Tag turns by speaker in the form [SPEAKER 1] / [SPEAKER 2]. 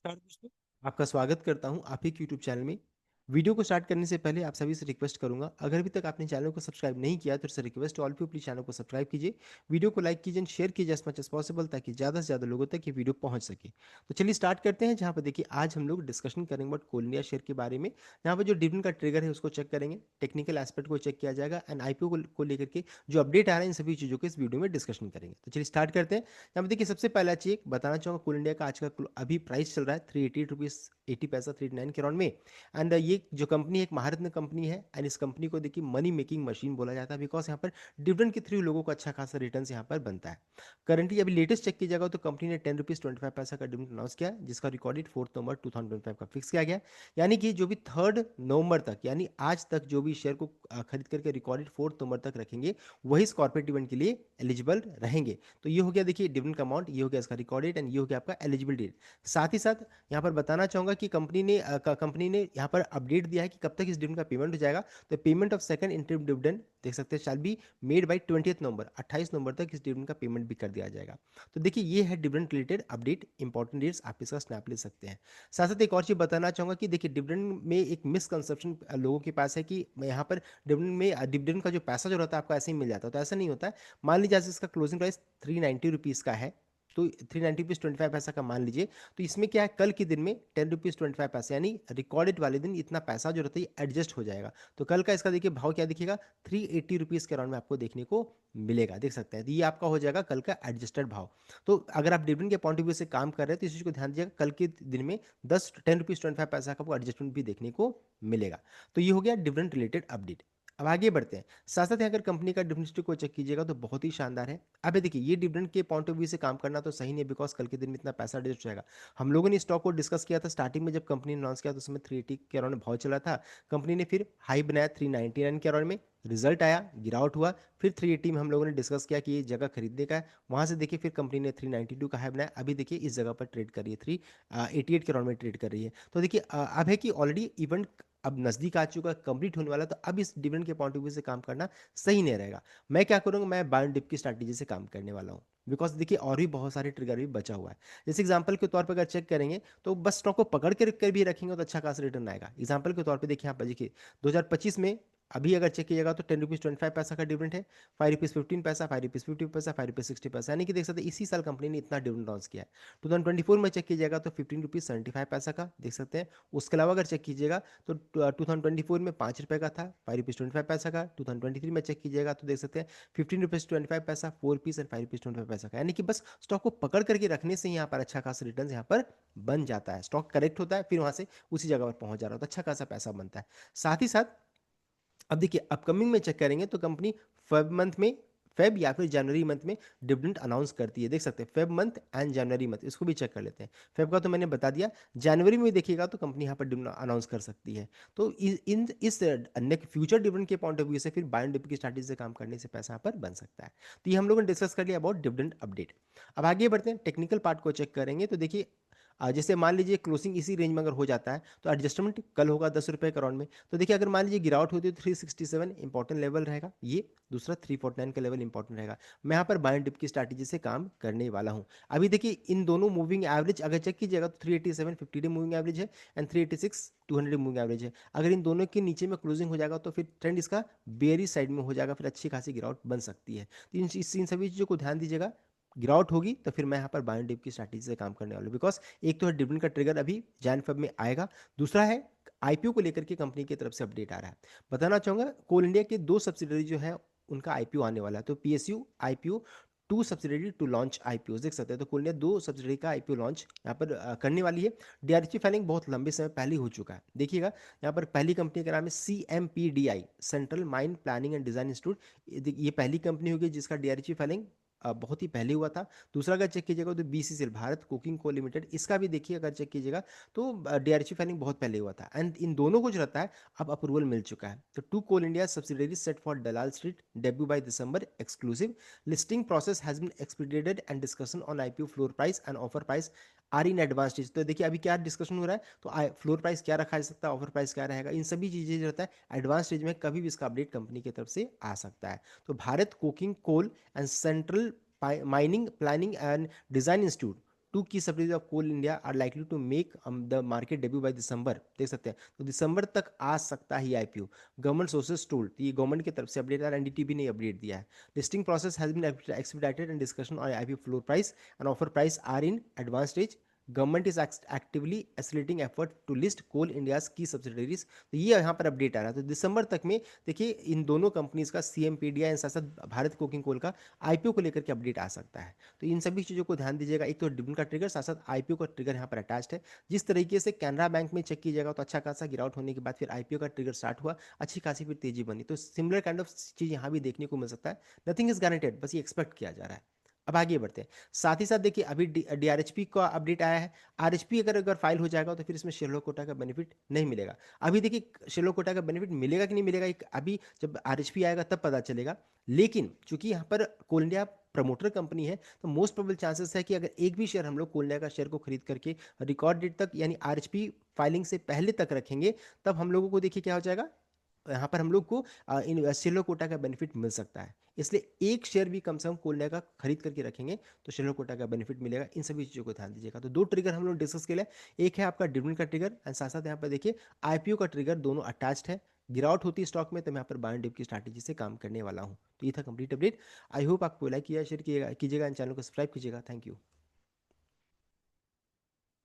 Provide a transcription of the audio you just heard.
[SPEAKER 1] नमस्कार दोस्तों। आपका स्वागत करता हूं आप ही के यूट्यूब चैनल में। वीडियो को स्टार्ट करने से पहले आप सभी से रिक्वेस्ट करूंगा, अगर अभी तक आपने चैनल को सब्सक्राइब नहीं किया तो sir request all people please channel को सब्सक्राइब कीजिए। वीडियो को लाइक कीजिए, शेयर कीजिए एज मच एज पॉसिबल, ताकि ज़्यादा से ज़्यादा लोगों तक ये वीडियो पहुंच सके। तो चलिए स्टार्ट करते हैं, जहाँ पर देखिए आज हम लोग डिस्कशन करेंगे अबाउट कोल इंडिया शेयर के बारे में। यहाँ पर जो डिविडेंड का ट्रिगर है उसको चेक करेंगे, टेक्निकल एस्पेक्ट को चेक किया जाएगा, एंड आईपीओ को लेकर के जो अपडेट आ रहा है इन सभी चीज़ों को इस वीडियो में डिस्कशन करेंगे। तो चलिए स्टार्ट करते हैं। यहाँ पर देखिए सबसे पहला चीज बताना चाहूँगा, कोल इंडिया का आज का अभी प्राइस चल रहा है 388 रुपीज़ 80 पैसा 389 के अराउंड में। एंड ये जो कंपनी है एक महारत्न कंपनी है, एंड इस कंपनी को देखिए मनी मेकिंग मशीन बोला जाता है, बिकॉज यहाँ पर डिविडेंड के थ्रू लोगों को अच्छा खासा रिटर्न यहाँ पर बनता है। करंटली अभी लेटेस्ट चेक कीजिएगा तो कंपनी ने 10 रुपीज़ 25 पैसा का डिविडेंड अनाउंस किया, जिसका रिकॉर्डेड 4 नवंबर 2025 का फिक्स किया गया। यानी कि जो भी 3 नवंबर तक, यानी आज तक जो भी शेयर को खरीद करके रिकॉर्डेड 4 नवंबर तक रखेंगे, वही इस कॉर्पोरेट डिविडेंड के लिए एलिजिबल रहेंगे। तो ये हो गया देखिए डिविडेंड का अमाउंट, ये हो गया इसका रिकॉर्डेड, एंड ये हो गया आपका एलिजिबल डेट। साथ ही साथ यहाँ पर बताना चाहूंगा कि कंपनी ने यहाँ पर अपडेट दिया है कि कब तक इस डिविडेंड का पेमेंट हो जाएगा। तो payment of second interim dividend देख सकते हैं, शैल बी मेड बाई 20 नवंबर, 28 नवंबर तक इस डिविडेंड का पेमेंट भी कर दिया जाएगा। तो देखिए ये है dividend related update, important dates आप इसका स्नैप ले सकते हैं। साथ साथ एक और चीज बताना चाहूंगा कि देखिए डिविडेंड में एक मिसकंसेप्शन लोगों के पास है कि यहाँ पर डिविडेंड का जो पैसा जो रहता है आपको ऐसे ही मिल जाता है, तो ऐसा नहीं होता है। मान लीजिए आज इसका क्लोजिंग प्राइस 390 रुपीज़ का है, तो 390 रुपीज़ 25 पैसा का मान लीजिए। तो इसमें क्या है, कल के दिन में 10 रुपीज़ 25 पैसा, यानी रिकॉर्डेड वाले दिन इतना पैसा जो रहता है एडजस्ट हो जाएगा। तो कल का इसका देखिए भाव क्या दिखेगा, 380 रुपीज़ के अराउंड में आपको देखने को मिलेगा, देख सकते हैं। तो ये आपका हो जाएगा कल का एडजस्टेड भाव। तो अगर आप डिविडेंड के पॉइंट ऑफ व्यू से काम कर रहे हैं तो इस चीज़ को ध्यान दीजिएगा, कल के दिन में 10 रुपीज़ 25 पैसा का आपको एडजस्टमेंट भी देखने को मिलेगा। तो ये हो गया डिविडेंड रिलेटेड अपडेट। अब आगे बढ़ते हैं। साथ साथ अगर कंपनी का डिविडेंड हिस्ट्री को चेक कीजिएगा तो बहुत ही शानदार है। अब ये देखिए ये डिविडेंड के पॉइंट ऑफ व्यू से काम करना तो सही नहीं है, बिकॉज कल के दिन में इतना पैसा एडजस्ट हो जाएगा। हम लोगों ने स्टॉक को डिस्कस किया था स्टार्टिंग में, जब कंपनी ने लॉन्च किया तो उसमें 380 के अराउंड भाव चला था। कंपनी ने फिर हाई बनाया 399 के अराउंड में, रिजल्ट आया, गिरावट हुआ। फिर 380 में हम लोगों ने डिस्कस किया कि ये जगह खरीदने का है। वहां से देखिए फिर कंपनी ने 392 का हाई बनाया, अभी देखिए इस जगह पर ट्रेड कर रही है, 388 के अराउंड में ट्रेड कर रही है। तो देखिए अब है कि ऑलरेडी इवेंट अब नजदीक आ चुका, कंप्लीट होने वाला, तो अब इस डिविडेंड के पॉइंट ऑफ व्यू से काम करना सही नहीं रहेगा। मैं क्या करूंगा, मैं बाय एंड डिप की स्ट्रैटेजी से काम करने वाला हूँ, बिकॉज देखिए और भी बहुत सारे ट्रिगर भी बचा हुआ है। जैसे एग्जांपल के तौर पर अगर चेक करेंगे तो बस स्टॉक को पकड़ के रख कर भी रखेंगे तो अच्छा खासा रिटर्न आएगा। एग्जांपल के तौर पे देखिए, यहाँ पर देखिए 2025 में अभी अगर चेक कीजिएगा तो 10 रुपीज़ 25 पैसा का डिविडेंड है, 5 रुपीज़ 15 पैसा, 5 रुपीज़ 50 पैसा, 5 रुपीज़ 60 पैसा, यानी कि देख सकते हैं इसी साल कंपनी ने इतना डिविडेंड लॉन्च किया है। 2024 में चेक कीजिएगा तो 15 रुपीज़ 75 पैसा का देख सकते हैं। उसके अलावा अगर चेक कीजिएगा तो 2024 में 5 रुपये का था, 5 रुपीज़ 25 पैसा का। 2023 में चेक कीजिएगा तो देख सकते हैं 15 रुपीज़ 25 पैसा, 4 रुपीज़ एंड 5 रुपीज़ 25 पैसा का। यानी कि बस स्टॉक को पकड़ करके रखने से यहाँ पर अच्छा खासा रिटर्न यहाँ पर बन जाता है। स्टॉक करेक्ट होता है, फिर वहां से उसी जगह पर पहुंच जा रहा है, तो अच्छा खासा पैसा बनता है। साथ ही साथ अब देखिए अपकमिंग में चेक करेंगे तो कंपनी फेब मंथ में, फेब या फिर जनवरी मंथ में डिविडेंड अनाउंस करती है, देख सकते हैं Feb month and January month, इसको भी चेक कर लेते हैं। फेब का तो मैंने बता दिया, जनवरी में देखिएगा तो कंपनी यहाँ पर डिविडेंड अनाउंस कर सकती है। तो इस फ्यूचर डिविडेंड के पॉइंट ऑफ व्यू से फिर बाय एंड डिप की स्ट्रैटेजी से काम करने से पैसा यहाँ पर बन सकता है। तो ये हम लोगों ने डिस्कस कर लिया अबाउट डिविडेंड अपडेट। अब आगे बढ़ते हैं, टेक्निकल पार्ट को चेक करेंगे तो देखिए जैसे मान लीजिए क्लोजिंग इसी रेंज में अगर हो जाता है तो एडजस्टमेंट कल होगा 10 रुपये के अराउंड में। तो देखिए अगर मान लीजिए गिरावट होती है तो 367 इंपॉर्टेंट लेवल रहेगा, ये दूसरा 349 का लेवल इंपॉर्टेंट रहेगा। मैं यहाँ पर बाय एंड डिप की स्ट्रैटेजी से काम करने वाला हूँ। अभी देखिए इन दोनों मूविंग एवरेज अगर चेक कीजिएगा तो 387 50 डे मूविंग एवरेज है, एंड 386 200 डे मूविंग एवरेज है। अगर इन दोनों के नीचे में क्लोजिंग हो जाएगा तो फिर ट्रेंड इसका बेरी साइड में हो जाएगा, फिर अच्छी खासी गिरावट बन सकती है। तो इन सभी चीज़ों को ध्यान दीजिएगा। गिरावट होगी तो फिर मैं यहाँ पर बाय एंड डिप की स्ट्रैटेजी से काम करने वाला हूँ, बिकॉज एक तो है डिविडेंड का ट्रिगर अभी जैन फेब में आएगा, दूसरा है आईपीओ को लेकर के कंपनी की तरफ से अपडेट आ रहा है। बताना चाहूंगा कोल इंडिया के दो सब्सिडरी जो है उनका आईपीओ आने वाला है, तो PSU IPO two subsidiary to launch IPO देख सकते हैं। तो कोल इंडिया दो सब्सिडरी का आईपीओ लॉन्च यहाँ पर करने वाली है। डीआरएच फाइलिंग बहुत लंबे समय पहले हो चुका है, देखिएगा यहाँ पर पहली कंपनी का नाम है CMPDI, central mine planning and design institute. ये पहली कंपनी होगी जिसका डीआरएच फाइलिंग बहुत ही पहले हुआ था। दूसरा अगर चेक कीजिएगा तो BCCL भारत कोकिंग को लिमिटेड, इसका भी देखिए अगर चेक कीजिएगा तो डीआरएच फाइलिंग बहुत पहले हुआ था, एंड इन दोनों को जो रहता है अब अप्रूवल मिल चुका है। तो two Coal India subsidiary set for Dalal street debut by December exclusive, listing process has been expedited and discussion on IPO floor price and offer price are in advance stage. तो देखिए अभी क्या डिस्कशन हो रहा है, तो फ्लोर प्राइस क्या रखा जा सकता है, ऑफर प्राइस क्या रहेगा, इन सभी चीजें जो रहता है एडवांस स्टेज में कभी भी इसका अपडेट कंपनी की तरफ से आ सकता है। तो Bharat coking coal and central mining planning and design institute two की subsidies of Coal India are likely to make the market debut by December, देख सकते हैं। तो दिसंबर तक आ सकता है ये आईपीओ, गवर्नमेंट सोर्सेज टोल्ड, ये गवर्नमेंट की तरफ से अपडेट है, एनडीटीवी ने अपडेट दिया है। Listing process has been expedited and discussion on IPO floor price and offer price are in advance stage. Government is actively accelerating effort to list Coal India's की subsidiaries. तो ये यहाँ पर update आ रहा है। तो दिसंबर तक में देखिए इन दोनों कंपनीज का सीएमपीडीआई साथ साथ भारत कोकिंग कोल का आईपीओ को लेकर के अपडेट आ सकता है। तो इन सभी चीज़ों को ध्यान दीजिएगा। एक तो डिविडेंड का ट्रिगर, साथ साथ आईपीओ का ट्रिगर यहाँ पर अटैच्ड है। जिस तरीके से कैनरा बैंक में चेक कीजिएगा तो अच्छा खासा गिरावट होने के बाद फिर आईपीओ का ट्रिगर स्टार्ट हुआ, अच्छी खासी फिर तेजी बनी। तो सिमिलर काइंड ऑफ चीज़ यहाँ भी देखने को मिल सकता है। नथिंग इज गारंटेड, बस ये एक्सपेक्ट किया जा रहा है। अब आगे बढ़ते हैं। साथ ही साथ देखिए अभी डीआरएचपी का अपडेट आया है। आरएचपी अगर अगर फाइल हो जाएगा तो फिर इसमें शेयर होल्डर कोटा का बेनिफिट नहीं मिलेगा। अभी देखिए शेयर होल्डर कोटा का बेनिफिट मिलेगा कि नहीं मिलेगा, एक अभी जब आरएचपी आएगा तब पता चलेगा। लेकिन चूंकि यहाँ पर कोल इंडिया प्रमोटर कंपनी है, तो मोस्ट प्रोबेबल चांसेस है कि अगर एक भी शेयर हम लोग कोल इंडिया का शेयर को खरीद करके रिकॉर्ड डेट तक यानी आरएचपी फाइलिंग से पहले तक रखेंगे, तब हम लोगों को देखिए क्या हो जाएगा, यहाँ पर हम लोग को इन शेयर कोटा का बेनिफिट मिल सकता है। इसलिए एक शेयर भी कम से कम कोल इंडिया का खरीद करके रखेंगे तो शेयर कोटा का बेनिफिट मिलेगा। इन सभी चीज़ों को ध्यान दीजिएगा। तो दो ट्रिगर हम लोग डिस्कस के लिए, एक है आपका डिविडेंड का ट्रिगर एंड साथ साथ यहाँ पर देखिए आईपीओ का ट्रिगर, दोनों अटैच्ड है। गिरावट होती है स्टॉक में तो मैं यहाँ पर बाय एंड डिप की स्ट्रैटेजी से काम करने वाला हूँ। तो ये था कंप्लीट अपडेट। आई होप आपको लाइक किया, शेयर कीजिएगा, एंड चैनल को सब्सक्राइब कीजिएगा। Thank you.